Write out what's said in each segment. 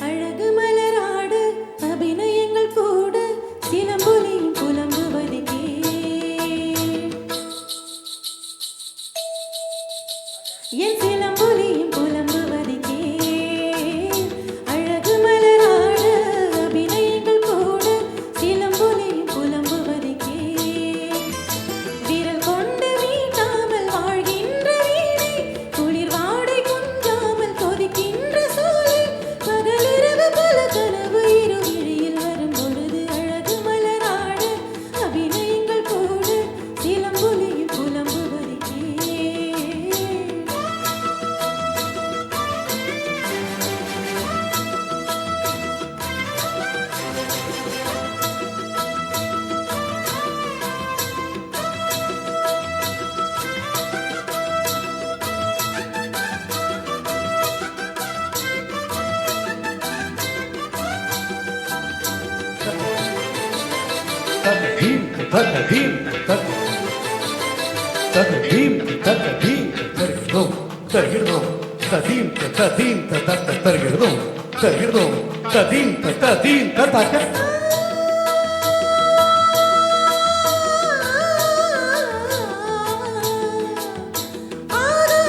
அழகு மலராடு அபிநயங்கள் கூட சிலம்பொலியும் புலம்புவதுக்கே என் சிலம்பொலியும் புலம்புவதுக்கே அழகு மலராடு அபிநயங்கள் கூட சிலம்பொலியும் புலம்புவதுக்கே விரல் கொண்டு மீட்டாமல் வாழ்கின்ற வீணை குளிர் வாடை குஞ்சாமல் கொதிக்கின்ற சோலை பகலிரவு பல கனவு இரு விழியில் வரும் பொழுது அழகு மலராட அபிநயங்கள் கூட சிலம்பொலியும் புலம்புவதுக்கே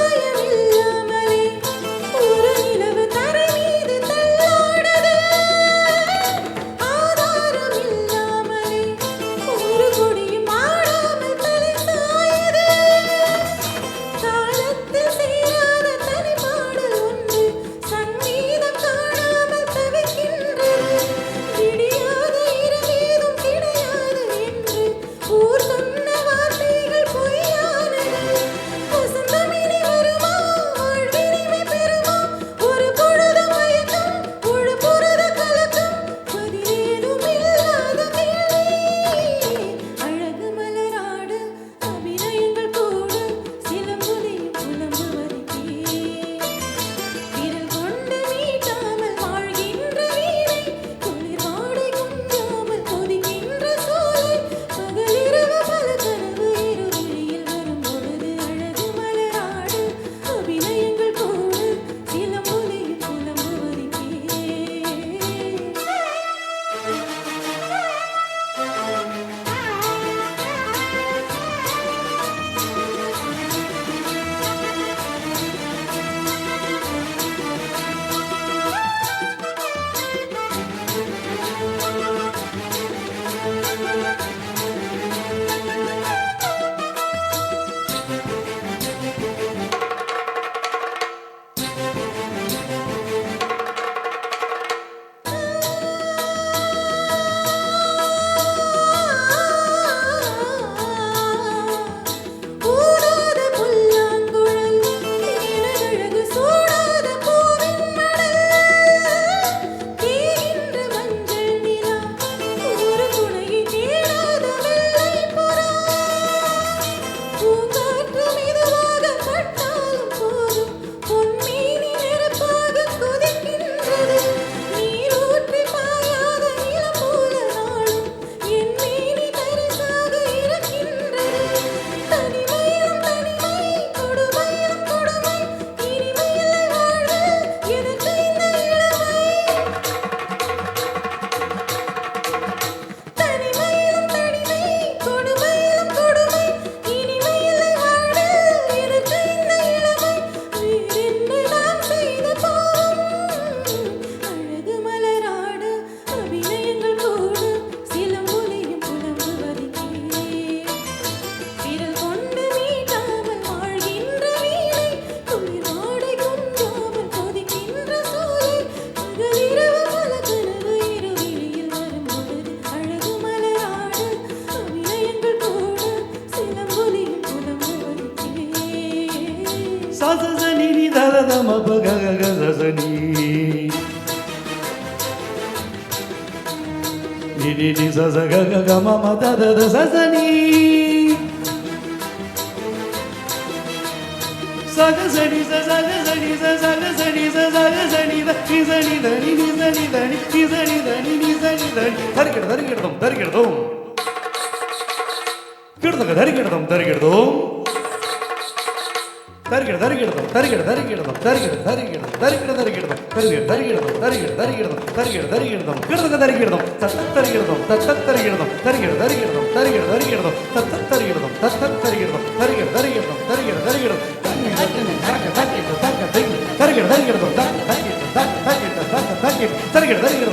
ஆதாயமில்லாமலே ஒரு நிலவு தரை மீது தள்ளாடுது ஆதாரமில்லாமலே ஒரு கொடியும் ஆடாமல் தலை சாயுது தாளத்தில் சேராத தனிப்பாடல் ஒன்று சங்கீதம் காணாமல் தவிக்கின்றது விடியாத இரவேதும் கிடையாது என்று ஊர் சொன்ன வார்த்தைகள் பொய்யானது வசந்தமினி வருமா வாழ்வினிமை பெறுமா ஒரு பொழுது மயக்கம் ஒரு பொழுது கலக்கம் பதிலேதும் இல்லாத வேளை அழகு மலராடு அபிநயங்கள் கூட சிலம்பொலியும் புலம்புவதுக்கே விரல் கொண்டு மீட்டாமல் வாழ்கின்ற வீணை குளிர் வாடை குஞ்சாமல் கொதிக்கின்ற சோலை பகலிரவு பல கனவு இரு விழியில் வரும் பொழுது அழகு மலராடு அபிநயங்கள் கூட சிலம்பொலியும் புலம்புவதுக்கே ஊடாத புல்லாங்குழல் இளனழகு சூடாத பூவின் மடல் தேகின்ற மஞ்சள் நிலா ஒரு துணையை தேடாத வெள்ளை புறா பூங்காற்று மெதுவாக பட்டாலும் போதும் பொன்மேனி நெருப்பாக கொதிக்கின்றது நீரூற்றி பாயாத நிலம் போல நாளும் என் மேனி தரிசாக இருக்கின்றது தனிமையிலும் தனிமை கொடுமையிலும் கொடுமை இனிமையில்லை வாழ்வு எதற்கு இந்த இளமை தனிமையிலும் தனிமை கொடுமையிலும் கொடுமை இனிமையில்லை வாழ்வு எதற்கு இந்த இளமை வேறென்ன நாம் செய்த பாவம் அழகு மலராடு அபிநயங்கள் கூட சிலம்பொலியும் புலம்புவதுக்கே விரல் கொண்டு மீட்டாமல் வாழ்கின்ற வீணை குளிர் வாடை குஞ்சாமல் கொதிக்கின்ற சோலை பகலிரவு பல கனவு இரு விழியில் வரும் பொழுது அழகு மலராடு அபிநயங்கள் கூட சிலம்பொலியும் புலம்புவதுக்கே சசனி தரதம பககசனி நிதி சசக கம தத சசனி சகசனி சகசனி சகசனி சகசனி நிசனி தனி நிசனி தனி நிசனி தனி நிசனி தனி தரிக்கிட தரிக்கிடதும் தரிக்கிடதும் கிடதுக தரிக்கிடதும் தரிக்கிடதும் தரிக்கிட தரிக்கிடதும் தரிக்கிட தரிக்கிடதும் தரிக்கிட தரிக்கிடதும் தரிக்கிட தரிக்கிடதும் தரிக்கிட தரிக்கிடதும் தரிக்கிட தரிக்கிடதும் தரிக்கிட தரிக்கிடதும் கிடதுக தரிக்கிடதும் தத்த தரிக்கிடதும் தத்த தரிக்கிடதும் தரிக்கிட தரிக்கிடதும் தரிக்கிட தரிக்கிடதும் தத்த தரிக்கிடதும் தத்த தரிக்கிடதும் தரிக்கிட தரிக்கிடதும் தரிக்கிட தரிக்கிடதும் தரிக்கிட தரிக்கிடதும் தரிக்கிட தரிக்கிடதும் தரிக்கிட தரிக்கிடதும் தரிக்கிட தரிக்கிடதும்